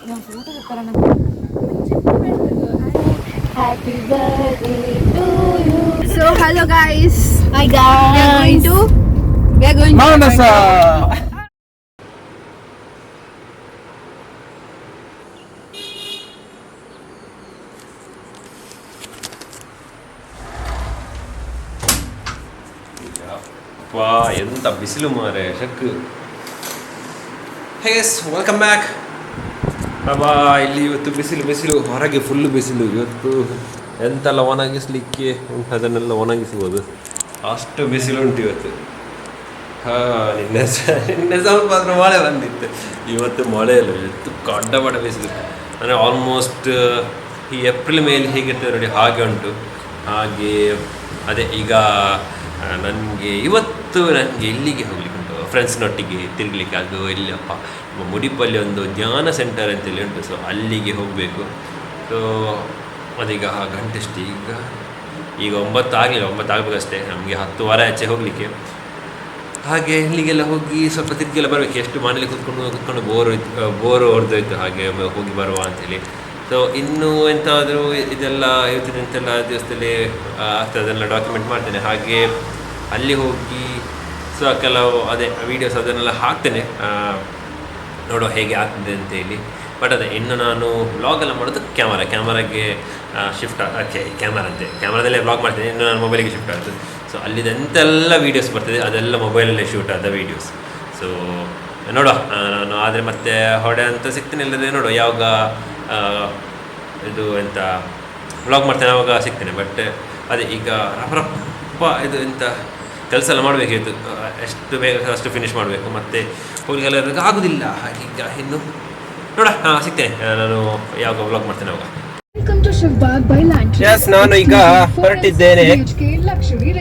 Happy birthday to you. So hello guys. Hi guys. We are going to Manasa. ವಾ ಎಂತ ಬಿಸಿಲು ಮಾರೆ ಶಕ್ಕು. Hey guys, welcome back. ಬಾಬಾ, ಇಲ್ಲಿ ಇವತ್ತು ಬಿಸಿಲು ಹೊರಗೆ ಫುಲ್ಲು ಬಿಸಿಲು. ಇವತ್ತು ಎಂತೆಲ್ಲ ಒಣಗಿಸ್ಲಿಕ್ಕೆ ಉಂಟು ಅದನ್ನೆಲ್ಲ ಒಣಗಿಸ್ಬೋದು, ಅಷ್ಟು ಬಿಸಿಲು ಉಂಟು ಇವತ್ತು. ನಿನ್ನೆ ಸ್ವಲ್ಪ ಆದರೂ ಮಳೆ ಬಂದಿತ್ತು, ಇವತ್ತು ಮಳೆ ಇಲ್ಲ. ಇವತ್ತು ಕಡ್ಡಬಡ ಬಿಸಿಲು. ಅಂದರೆ ಆಲ್ಮೋಸ್ಟ್ ಈ ಏಪ್ರಿಲ್ ಮೇಲೆ ಹೇಗಿರ್ತದೆ ನೋಡಿ ಹಾಗೆ ಉಂಟು. ಹಾಗೆ ಅದೇ ಈಗ ನನಗೆ ಎಲ್ಲಿಗೆ ಹೋಗ್ಲಿಕ್ಕೆ ಉಂಟು, ಫ್ರೆಂಡ್ಸ್ನೊಟ್ಟಿಗೆ ತಿರುಗಲಿಕ್ಕೆ. ಅದು ಇಲ್ಲಪ್ಪ, ಮುಡಿಪಲ್ಲಿ ಒಂದು ಧ್ಯಾನ ಸೆಂಟರ್ ಅಂತೇಳಿ ಉಂಟು. ಸೊ ಅಲ್ಲಿಗೆ ಹೋಗಬೇಕು. ಸೊ ಅದೀಗ ಗಂಟೆಷ್ಟು ಈಗ 9 ಆಗಲಿಲ್ಲ, 9 ಆಗಬೇಕಷ್ಟೇ. ನಮಗೆ 10 ಆಚೆ ಹೋಗಲಿಕ್ಕೆ. ಹಾಗೆ ಇಲ್ಲಿಗೆಲ್ಲ ಹೋಗಿ ಸ್ವಲ್ಪ ತಿರುಗೆಲ್ಲ ಬರಬೇಕು. ಎಷ್ಟು ಮನೇಲಿ ಕೂತ್ಕೊಂಡು ಬೋರು ಹೊಡೆದೋಯ್ತು. ಹಾಗೆ ಹೋಗಿ ಬರುವ ಅಂಥೇಳಿ. ಸೊ ಇನ್ನೂ ಎಂತಾದರೂ ಇದೆಲ್ಲ ಇವತ್ತಿನ ಎಂತೆಲ್ಲ ದಿವಸದಲ್ಲಿ ಆಗ್ತದೆ ಅದನ್ನೆಲ್ಲ ಡಾಕ್ಯುಮೆಂಟ್ ಮಾಡ್ತೇನೆ. ಹಾಗೆ ಅಲ್ಲಿ ಹೋಗಿ ಸೊ ಕೆಲವು ಅದೇ ವೀಡಿಯೋಸ್ ಅದನ್ನೆಲ್ಲ ಹಾಕ್ತೇನೆ, ನೋಡುವ ಹೇಗೆ ಆಗ್ತದೆ ಅಂತೇಳಿ. ಬಟ್ ಅದೇ ಇನ್ನು ನಾನು ವ್ಲಾಗೆಲ್ಲ ಮಾಡೋದು ಕ್ಯಾಮರಾಗೆ ಶಿಫ್ಟ್ ಕ್ಯಾಮ್ರಾದಲ್ಲೇ ವ್ಲಾಗ್ ಮಾಡ್ತೇನೆ. ಇನ್ನು ನಾನು ಮೊಬೈಲಿಗೆ ಶಿಫ್ಟ್ ಆಗ್ತದೆ. ಸೊ ಅಲ್ಲಿದ್ದು ಎಂತೆಲ್ಲ ವೀಡಿಯೋಸ್ ಬರ್ತದೆ ಅದೆಲ್ಲ ಮೊಬೈಲಲ್ಲೇ ಶೂಟ್ ಆದ ವೀಡಿಯೋಸ್. ಸೊ ನೋಡುವ, ನಾನು ಆದರೆ ಮತ್ತೆ ಹೊಡೆ ಅಂತ ಸಿಗ್ತೇನೆ. ಇಲ್ಲದೆ ನೋಡುವ ಯಾವಾಗ ಇದು ಎಂತ ವ್ಲಾಗ್ ಮಾಡ್ತೇನೆ ಆವಾಗ ಸಿಗ್ತೇನೆ. ಬಟ್ ಅದೇ ಈಗ ರಪ್ಪ ಇದು ಎಂತ ಕೆಲಸ ಎಲ್ಲ ಮಾಡಬೇಕಿತ್ತು, ಎಷ್ಟು ಬೇಗ ಅಷ್ಟು ಫಿನಿಷ್ ಮಾಡಬೇಕು. ಮತ್ತು ಹೋಗ್ಲಿಕ್ಕೆಲ್ಲ ಆಗೋದಿಲ್ಲ. ಹಾಗೀಗ ಇನ್ನು ನೋಡ ಸಿಗ್ತೇನೆ ನಾನು ಯಾವಾಗ ವ್ಲಾಗ್ ಮಾಡ್ತೇನೆ ಅವಾಗ. ಎಸ್, ನಾನು ಈಗ ಹೊರಟಿದ್ದೇನೆ.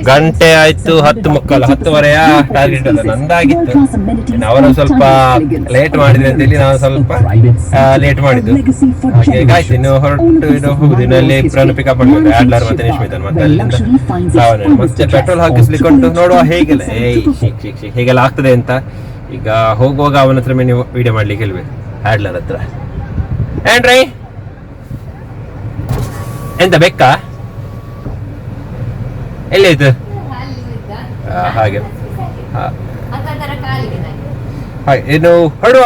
ಗಂಟೆ ಆಯ್ತು 10:15 ಟಾರ್ಗೆಟ್ ಅದ ನಂದಾಗಿತ್ತು. ಅವರು ಸ್ವಲ್ಪ ಲೇಟ್ ಮಾಡಿದ್ರೆ ಅಂತೇಳಿ ನಾನು ಸ್ವಲ್ಪ ಲೇಟ್ ಮಾಡಿದ್ದು. ಹಾಗೆ ಆಯ್ತು, ಇನ್ನು ಹೊರಟು ಹೋಗುದು. ಇನ್ನಲ್ಲಿ ಇಬ್ಬರನ್ನು ಪಿಕಪ್ ಮಾಡಬೇಕು, ಆಡ್ಲರ್ ಮತ್ತೆ ನಿಶ್ಮಿತನ್. ಮತ್ತೆ ಅಲ್ಲಿಂದ ಮತ್ತೆ ಪೆಟ್ರೋಲ್ ಹಾಕಿಸ್ಲಿಕ್ಕೆ ಉಂಟು. ನೋಡುವ ಹೇಗೆಲ್ಲ ಆಗ್ತದೆ ಅಂತ. ಈಗ ಹೋಗುವಾಗ ಅವನ ಹತ್ರ ನೀವು ವಿಡಿಯೋ ಮಾಡ್ಲಿಕ್ಕೆ ಹೇಳ್ಬೇಕು, ಆಡ್ಲರ್ ಹತ್ರ. ಏನ್ರೈ ಎಂತ ಬೆಕ್ಕ ಎಲ್ಲಾಯ್ತು? ಹಾಗೆ ಏನು ಹೊಡುವ.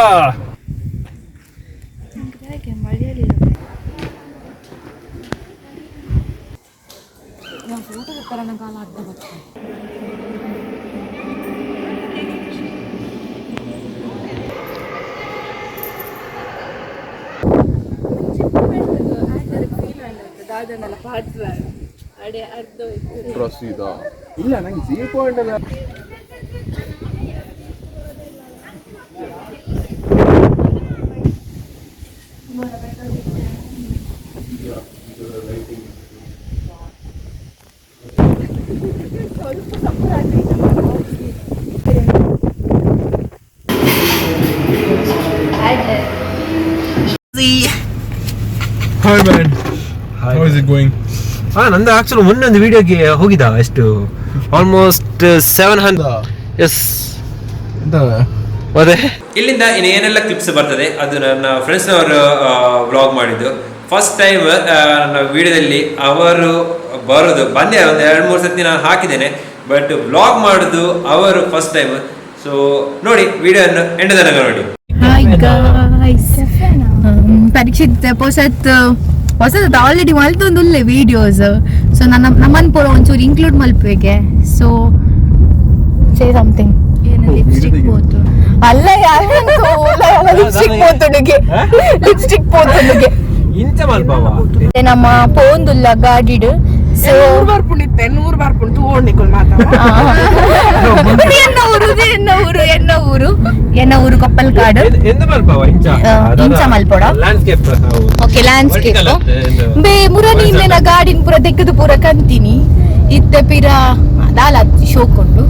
ಇಲ್ಲ ನಂಗೆ ಸಿ ಪಾಯಿಂಟ್ ಅಲ್ಲ. Hi man. How is it going? ನಂದು ಆಕ್ಚುಲಿ ಮೊನ್ನೆ ಒಂದು ವಿಡಿಯೋಗೆ ಹೋಗಿದ್ದ. ಎಷ್ಟು ಆಲ್ಮೋಸ್ಟ್ 700. ಎಸ್, ಅದೇ ಇಲ್ಲಿಂದ ಇನ್ನೇನೆಲ್ಲ ಕ್ಲಿಪ್ಸ್ ಬರ್ತದೆ ಅದು ನನ್ನ ಫ್ರೆಂಡ್ಸ್ನವರು ವ್ಲಾಗ್ ಮಾಡಿದ್ದು. ಫಸ್ಟ್ ಟೈಮ್ ನನ್ನ ವಿಡಿಯೋದಲ್ಲಿ ಅವರು ಬರೋದು ಬಂದೆ. ಒಂದು 2-3 ಸತಿ ನಾನು ಹಾಕಿದ್ದೇನೆ, ಬಟ್ ವ್ಲಾಗ್ ಮಾಡೋದು ಅವರು ಫಸ್ಟ್ ಟೈಮ್. ಸೊ ನೋಡಿ, ವಿಡಿಯೋನ ಎಂಡ್ ತನಕ ನೋಡಿ. ಪರೀಕ್ಷಿತ ಹೊಸದ ಆಲ್ರೆಡಿ ಮಲ್ತೊಂದು ಒಳ್ಳೆ ವಿಡಿಯೋಸ್. ಸೊ ನಮ್ಮನ್ನು ಪೂರ ಒಂಚೂರು ಇನ್ಕ್ಲೂಡ್ ಮಲ್ಪೇಗೆ. So say something. ಲಿಪ್ಸ್ಟಿಕ್ ಪೋತು ಅಲ್ಲ, ಲಿಪ್ಸ್ಟಿಕ್ ಪೋತುಡುಗೆ ನಮ್ಮ ಪೋಂದುಲ್ಲ ಗಾಡಿಡು. ಸೊ ಎನ್ನ ಊರು ಕೊಪ್ಪಲ್ಕಾಡು ಇಂಚ ಮಲ್ಪೋಡ. ಓಕೆ, ಲ್ಯಾಂಡ್ಸ್ಕೇಪ್ ಬೇ ಮುರನಿಂದ ಗಾಡಿನ ಪೂರ ತೆಗೆದು ಪೂರ ಕಂತೀನಿ ಇತ್ತೆ ಪಿರ ದಾಲ ಶೋಕೊಂಡು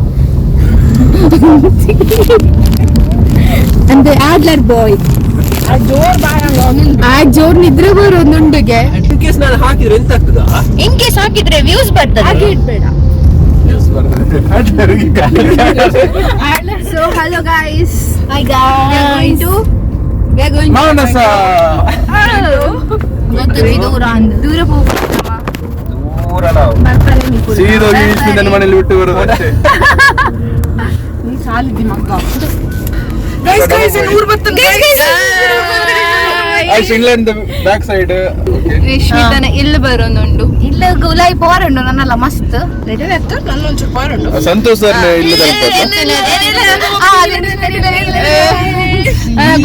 ಅಂದ್ರೆ ಆಡ್ಲರ್ ಬಾಯ್ ಜೋರ್ ನಿದ್ರೆ ಬರೋದುಂಡಿಗೆ. ಇನ್ ಕೇಸ್ ಹಾಕಿದ್ರೆ ವ್ಯೂಸ್ ಬರ್ತದೆ, ಹಾಗೆ ಇಡ್ಬೇಡ. So hello guys, hi guys, We are going to Manasa. ಗೊತ್ತಿಲ್ಲ ದೂರ ಅಂದ ದೂರ ಹೋಗ್ಬಿಟ್ಟಮ್ಮ ಬರ್ತಾರೆ ನೀವು ಸೀದೋಗಿ ನನ್ನ ಮನೇಲಿ ಬಿಟ್ಟು ಬರೋದು ಅಷ್ಟೇ. ನೀ ಸಾಲಿದ್ದಿ ಮಗ ಇಂಗ್ಲೆಂಡ್ ಬ್ಯಾಕ್ ಸೈಡ್ ರೇಷ್ಮಿತನ ಇಲ್ಲಿ ಬರೋದುಂಡು ಇಲ್ಲ ಗುಲಾಯಿ ಪೋರಂಡು ನನ್ನಲ್ಲ ಮಸ್ತ್ ಸಂತೋಷ್ ಸರ್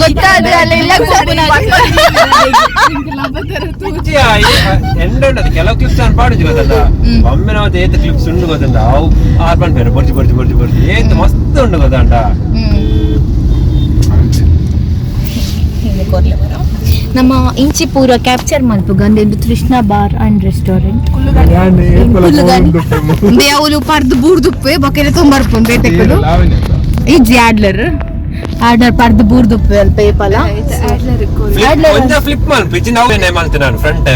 ಗೊತ್ತಾದ ಅಲ್ಲ ಇಲ್ಲ ಕೆಲವು ಕ್ಲಿಪ್ಸ್ అని పాడుచు కదండి ఒమ్మె నవ్వుతే ఏత క్లిప్స్ ఉండు కదండి అవు ఆర్బన్ పేరు బొర్జి బొర్జి బొర్జి బొర్జి ఏత మస్తు ఉండు కదండి ನಮ್ಮ ಇಂಚಿ ಪೂರ ಕ್ಯಾಪ್ಚರ್ ಮಲ್ಪು ಗಂದೆಂದು ತೃಷ್ಣ ಬಾರ್ ಅಂಡ್ ರೆಸ್ಟೋರೆಂಟ್ ದೇವಲು ಪರ್ದು ಬೂರ್ದುಪ್ಪೆ ಬಕೆಲೆ ತೊಂಬರ್ಪುಂಡು ಬೇಟೆಕ್ಕಲು ಇಜ್ಜಿ ಆಡ್ಲರ್ ಪರ್ದು ಬೂರ್ದುಪ್ಪೆ ಅಲ್ಪ ಏಪಲ ಒಂದ ಫ್ಲಿಪ್ ಮಲ್ಪಿ ನಾವು ಏನೇ ಮಾಡ್ತೀನಿ ನಾನು ಫ್ರಂಟ್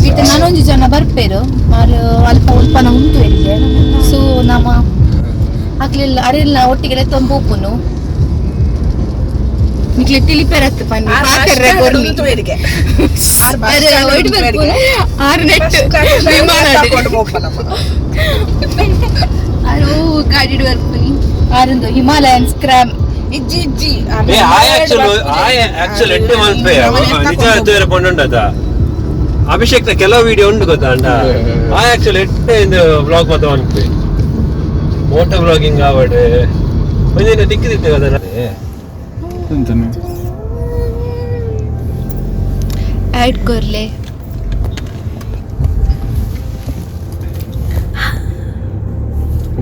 ಇದು ನಾನೊಂದು ಜನ ಬರ್ಪೇರು ಮಾರು ಅಲ್ಪ ಉಲ್ಪನ ಉಂಟು ಎಲ್ಲಿಗೆ ಸೊ ನಮ್ಮ ಆಗ್ಲಿಲ್ಲ ಅರೆಲ್ಲ ಒಟ್ಟಿಗೆ ತೊಂಬೋಪುನು ನಿಕ್ಲೆ ತಿಳಿಪೆರತ್ತು ಪನ್ನಿ ಪಾಕರ್ರೆ ಕೊರ್ಲಿ ಆರು ನೆಟ್ ವಿಮಾನ ಆರು ಗಾಡಿ ಬರ್ಪುನಿ ಆರಂದು ಹಿಮಾಲಯನ್ ಸ್ಕ್ರಾಮ್ ಇಜ್ಜಿ ಆಕ್ಚುಲ್ ಎಡ್ಡೆ ಮಲ್ಪೆ ನಿಜ ತೋರ ಕೊಂಡುಂಡದ ಅಭಿಷೇಕ್ ಕೆಲವು ವಿಡಿಯೋ ಉಂಟು ಗೊತ್ತಾ ಅಂಡ ಆ ಆಕ್ಚುಲ್ ಎಡ್ಡೆ ಬ್ಲಾಗ್ ಮಾತ್ರ ಮಲ್ಪೆ ಮೋಟೋ ಬ್ಲಾಗಿಂಗ್ ಆವಡೆ ಒಂದಿನ ದಿಕ್ಕಿದಿತ್ತೆ ಕದ ऐड कर ले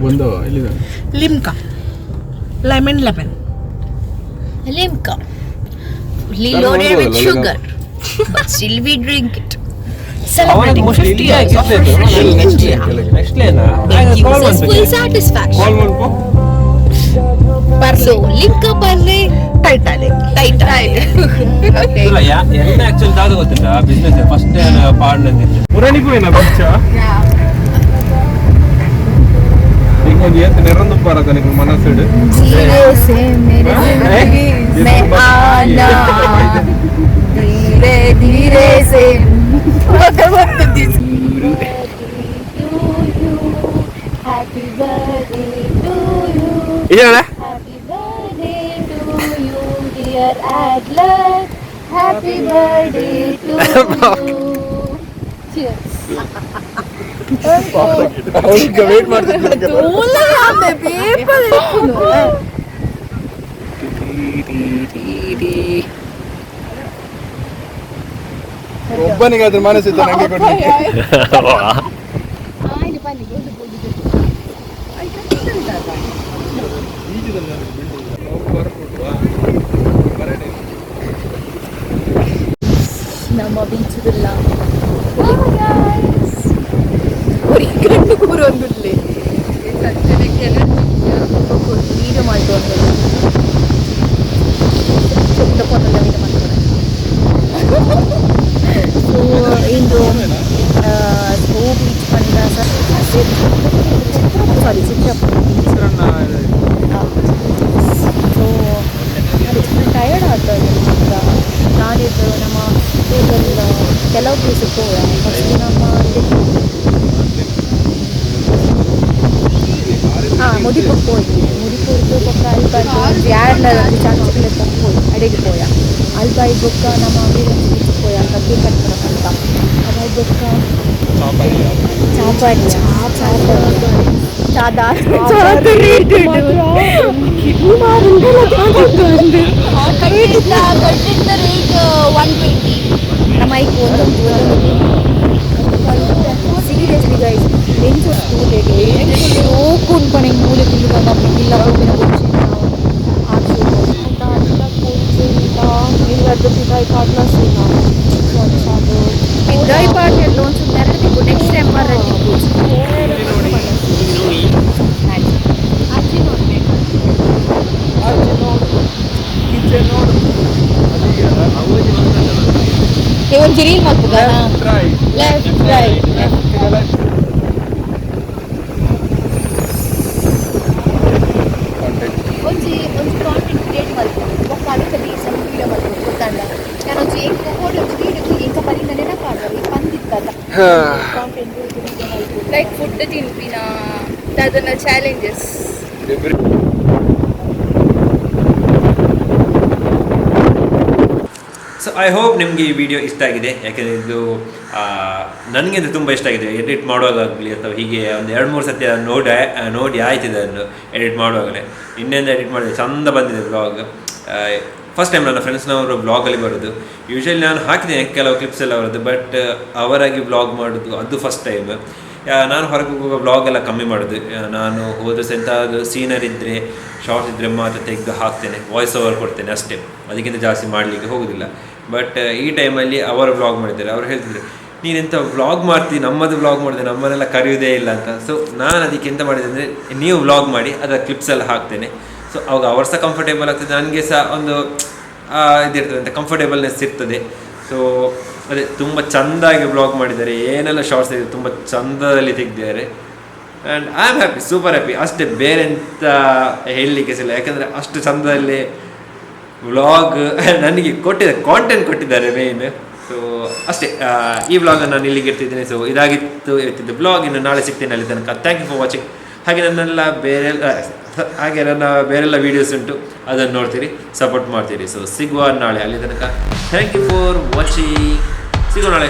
ಬಂದವ ಇಲ್ಲಿದೆ Limca lemon Limca fully loaded with sugar but still we drink it celebrating 50 years of next ಲೇನಾ gives us full satisfaction so limka parle titanic okay என்ன ஆக்சுவல் ದಾದ ಗೊತ್ತಿಲ್ಲ ಬಿಸ್ನೆಸ್ ಫಸ್ಟ್ ಪಾರ್ಟ್ನರ್ ಪುರಾಣಿಗೂ ಏನ ಬಿಚ್ಚ ಒಂದು ಏತ ನಿರಂದು ಪಾರ ತನಕ ಮನಸ್ಸಿಡು धीरे से मेरे जिंदगी में आना धीरे धीरे से happy birthday to you ಇದೆಲ್ಲ happy birthday to you dear Adler happy birthday to you cheers ಅವ್ರಿಗೆ ವೇಟ್ ಮಾಡ್ತಿದ್ದೆ ಒಬ್ಬನಿಗೆ ಅದ್ರ ಮನಸ್ಸಿತ್ತು ನಂಗೆ ಕೊಡ್ಲಿಕ್ಕೆ ನಮ್ಮ ಬೀಚದಲ್ಲ ಗಂಡು ಕೂರೊಂದುಲ್ಲೆ ವೀಡಿಯೋ ಮಾಡ್ಕೊಂಡು ಚೊಕ್ಕ ಫೋಟೋಲ್ಲ ವೀಡಿಯೋ ಮಾಡ್ತಾರೆ ಸೊ ಇಂದು ಸ್ಕೋ ಬೀಚ್ ಬಂದ ಸಾರಿ ಚಿತ್ರಪುರ ಸೊ ಟಯರ್ಡ್ ಆಗ್ತದೆ ಈಗ ನಾಡಿದ್ದು ನಮ್ಮ ಟೋಟಲ್ ಕೆಲವು ಪ್ಲೇಸಿಗೆ ಹೋಗೋಣ ಫಸ್ಟ್ ನಮ್ಮ ಮುದಿಪುರ್ ಹೋಗಿ ಮುದಿಪುರ್ದು ಬೊಕ್ಕ ಅಲ್ಬಾಯಿ ಯಾರ್ಲಲ್ಲಿ ಚಾನ್ಸ್ಗಳೆಲ್ಲ ಹೋಗಿ ಅಡಿಗೆ ಹೋಯ ಅಲ್ಬಾಯಿ ಬೊಕ್ಕ ನಮ್ಮ ವೀರಂಜಿ ಬೀಚ್ ಹೋಯ ಅಂತ ಕೇಕ್ ಕಟ್ಕೊಳಕ್ಕಂತ ಅದಾದ ಬೊಕ್ಕ ನಮ್ಮ ಐಕ್ ಸೀರಿಯಸ್ಲಿ ಗೈಸ್ ನೆಂಚು ಸ್ಕೂಲಿಗೆ ಹೋಗ್ಕೊಂಡು ಪಣೆ ಮೂಲೆ ತಿಂದು ಇಲ್ಲ ಹೋಗಿನ ಅಂತ ಅಂತ ಕೂತು ಇಲ್ಲದ್ದು ಪಿದಾಯಿ ಪಾಟ್ಲ ಸೀನಾ ಪಿದಾಯಿ ಪಾಟ್ ಎಲ್ಲ ಒಂದು ನೆರಳು ನೆಕ್ಸ್ಟ್ ಟೈಮ್ ಬರಲಿ ಒಂದು ರೀಲ್ ಮಾಡ್ಬೋದ ಲೆಫ್ಟ್ ರೈಟ್ ಒಂದು ಕಾಂಟೆಂಟ್ ಕ್ರಿಯೇಟ್ ಮಾಡ್ಬೋದು ಅದಕ್ಕೆ ಲೈಕ್ ಫುಡ್ ತಿಂಪಿನ ಅದನ್ನ ಚಾಲೆಂಜಸ್. ಸೊ ಐ ಹೋಪ್ ನಿಮಗೆ ಈ ವಿಡಿಯೋ ಇಷ್ಟ ಆಗಿದೆ. ಯಾಕೆಂದರೆ ಇದು ನನಗೆ ಅದು ತುಂಬ ಇಷ್ಟ ಆಗಿದೆ. ಎಡಿಟ್ ಮಾಡುವಾಗಲಿ ಅಥವಾ ಹೀಗೆ ಒಂದು 2-3 ಸತಿ ನೋಡಿ ಆಯ್ತಿದೆ ಅದನ್ನು ಎಡಿಟ್ ಮಾಡುವಾಗಲೇ. ಇನ್ನೊಂದು ಎಡಿಟ್ ಮಾಡಿದೆ, ಚೆಂದ ಬಂದಿದೆ ಬ್ಲಾಗ್. ಫಸ್ಟ್ ಟೈಮ್ ನನ್ನ ಫ್ರೆಂಡ್ಸ್ನವರು ಬ್ಲಾಗಲ್ಲಿ ಬರೋದು. ಯೂಶ್ವಲಿ ನಾನು ಹಾಕಿದ್ದೇನೆ ಕೆಲವು ಕ್ಲಿಪ್ಸ್ ಎಲ್ಲ ಬರೋದು, ಬಟ್ ಅವರಾಗಿ ಬ್ಲಾಗ್ ಮಾಡೋದು ಅದು ಫಸ್ಟ್ ಟೈಮ್. ನಾನು ಹೊರಗೆ ಹೋಗುವ ಬ್ಲಾಗ್ ಎಲ್ಲ ಕಮ್ಮಿ ಮಾಡೋದು. ನಾನು ಹೋದ್ರೆ ಎಂಥದ್ದು ಸೀನರಿ ಇದ್ದರೆ, ಶಾರ್ಟ್ಸ್ ಇದ್ದರೆ ಮಾತ್ರ ತೆಗೆದು ಹಾಕ್ತೇನೆ, ವಾಯ್ಸ್ ಓವರ್ ಕೊಡ್ತೇನೆ ಅಷ್ಟೇ, ಅದಕ್ಕಿಂತ ಜಾಸ್ತಿ ಮಾಡಲಿಕ್ಕೆ ಹೋಗೋದಿಲ್ಲ. ಬಟ್ ಈ ಟೈಮಲ್ಲಿ ಅವರು ವ್ಲಾಗ್ ಮಾಡಿದ್ದಾರೆ. ಅವರು ಹೇಳ್ತಿದ್ರು, ನೀನೆಂಥ ವ್ಲಾಗ್ ಮಾಡ್ತೀವಿ, ನಮ್ಮದು ವ್ಲಾಗ್ ಮಾಡಿದೆ, ನಮ್ಮನ್ನೆಲ್ಲ ಕರೆಯೋದೇ ಇಲ್ಲ ಅಂತ. ಸೊ ನಾನು ಅದಕ್ಕೆ ಎಂತ ಮಾಡಿದೆ ಅಂದರೆ, ನೀವು ವ್ಲಾಗ್ ಮಾಡಿ ಅದರ ಕ್ಲಿಪ್ಸ್ ಎಲ್ಲ ಹಾಕ್ತೇನೆ. ಸೊ ಅವಾಗ ಅವ್ರು ಸಹ ಕಂಫರ್ಟೇಬಲ್ ಆಗ್ತದೆ, ನನಗೆ ಸಹ ಒಂದು ಇದಿರ್ತದೆ ಅಂತ ಕಂಫರ್ಟೇಬಲ್ನೆಸ್ ಇರ್ತದೆ. ಸೊ ಅದೇ ತುಂಬ ಚೆಂದಾಗಿ ವ್ಲಾಗ್ ಮಾಡಿದ್ದಾರೆ, ಏನೆಲ್ಲ ಶಾರ್ಟ್ಸ್ ಇದೆ ತುಂಬ ಚಂದದಲ್ಲಿ ತೆಗೆದಿದ್ದಾರೆ. And I am happy, super happy ಅಷ್ಟೇ, ಬೇರೆ ಎಂತ ಹೇಳಲಿಕ್ಕೆ ಸಿಲ್ಲ. ಯಾಕಂದರೆ ಅಷ್ಟು ಚಂದದಲ್ಲಿ ವ್ಲಾಗ್ ನನಗೆ ಕಾಂಟೆಂಟ್ ಕೊಟ್ಟಿದ್ದಾರೆ ಮೇಯ್ನ್. ಸೊ ಅಷ್ಟೇ, ಈ ವ್ಲಾಗನ್ನು ನಾನು ಇಲ್ಲಿಗೆ ಇರ್ತಿದ್ದೇನೆ. ಸೊ ಇದಾಗಿತ್ತು ಇವತ್ತಿದ್ದು ಬ್ಲಾಗ್. ಇನ್ನು ನಾಳೆ ಸಿಗ್ತೇನೆ ಅಲ್ಲಿ ತನಕ. Thank you for watching. ಹಾಗೆ ನನ್ನ ಬೇರೆಲ್ಲ ವೀಡಿಯೋಸ್ ಉಂಟು, ಅದನ್ನು ನೋಡ್ತೀರಿ, ಸಪೋರ್ಟ್ ಮಾಡ್ತೀರಿ. ಸೊ ಸಿಗುವ ನಾಳೆ, ಅಲ್ಲಿ ತನಕ ಥ್ಯಾಂಕ್ ಯು ಫಾರ್ ವಾಚಿಂಗ್. ಸಿಗುವ ನಾಳೆ.